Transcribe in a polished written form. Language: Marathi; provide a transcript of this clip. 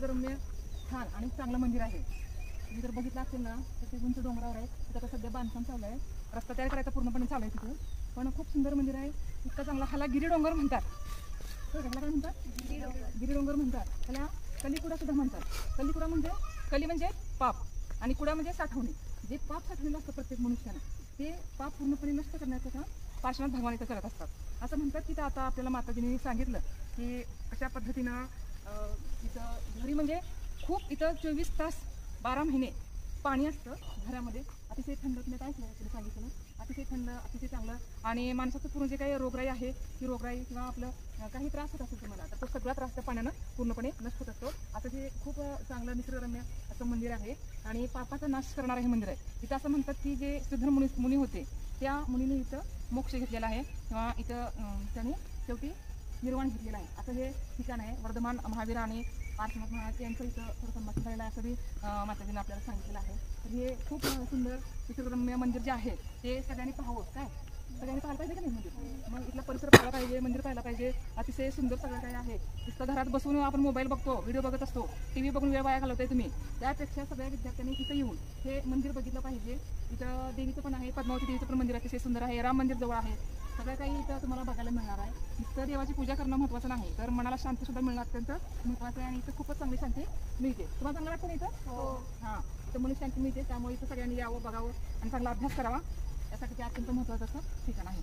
निसर्गरम्य छान आणि चांगलं मंदिर आहे. तुम्ही जर बघितलं असेल ना तर ते उंच डोंगरावर आहे. तिथं आता सध्या बांधकाम चालू आहे, रस्ता तयार करायचा पूर्णपणे चालू आहे तिथं. पण खूप सुंदर मंदिर आहे, इतकं चांगला. ह्याला गिरी डोंगर म्हणतात. ह्याला काय म्हणतात? गिरी डोंगर म्हणतात. ह्याला कलिकुडा सुद्धा म्हणतात. कलिकुडा म्हणजे कली म्हणजे पाप आणि कुडा म्हणजे साठवणे. जे पाप साठवलेलं असतं प्रत्येक मनुष्यानं ते पाप पूर्णपणे नष्ट करण्याचं काम पार्श्वनाथ भगवान इथं करत असतात. असं म्हणतात की आता आपल्याला माताजींनी सांगितलं की कशा पद्धतीनं इथं घरी म्हणजे खूप इथं 24 तास 12 महिने पाणी असतं घरामध्ये. अतिशय थंड, तुम्ही काय सांगितलं, अतिशय थंड, अतिशय चांगलं. आणि माणसाचं पूर्ण जे काही रोगराई आहे ती रोगराई किंवा आपलं काही त्रास होत असेल तुम्हाला तर तो सगळा त्रास त्या पाण्यानं पूर्णपणे नष्ट होत असतो. असं हे खूप चांगलं निसर्गरम्य असं मंदिर आहे आणि पापाचा नाश करणारं हे मंदिर आहे. इथं असं म्हणतात की जे सिद्ध मुनी होते त्या मुनीने इथं मोक्ष घेतलेला आहे किंवा इथं त्यांनी शेवटी निर्वाण घेतलेला आहे. असं हे ठिकाण आहे. वर्धमान महावीर आणि पार्श्वनाथ महाराज यांचं इथं संभाषण झालेलं आहे असं बी माताजींनी आपल्याला सांगितलेलं आहे. तर हे खूप सुंदर निसर्गरम्य मंदिर जे आहे ते सगळ्यांनी पाहावं. काय सगळ्यांनी पाहायला पाहिजे का नाही मंदिर? मग इथला परिसर पाहायला पाहिजे, मंदिर पाहायला पाहिजे. अतिशय सुंदर सगळं काय आहे. नुसतं घरात बसून आपण मोबाईल बघतो, व्हिडिओ बघत असतो, टी व्ही बघून वेळ वाया घालवताय तुम्ही. त्यापेक्षा सगळ्या विद्यार्थ्यांनी इथं येऊन हे मंदिर बघितलं पाहिजे. इथं देवीचं पण आहे, पद्मावती देवीचं पण मंदिर अतिशय सुंदर आहे. राम मंदिर जवळ आहे. सगळं काही इथं तुम्हाला बघायला मिळणार आहे. नुसतं देवाची पूजा करणं महत्त्वाचं नाही तर मनाला शांती सुद्धा मिळणं अत्यंत महत्त्वाचं आहे. आणि इथं खूपच चांगली शांती मिळते. तुम्हाला चांगलं वाटतं ना इथं? हां, इथं मन शांती मिळते. त्यामुळे इथं सगळ्यांनी यावं, बघावं आणि चांगला अभ्यास करावा. यासाठी ते अत्यंत महत्त्वाचं असं ठिकाण आहे.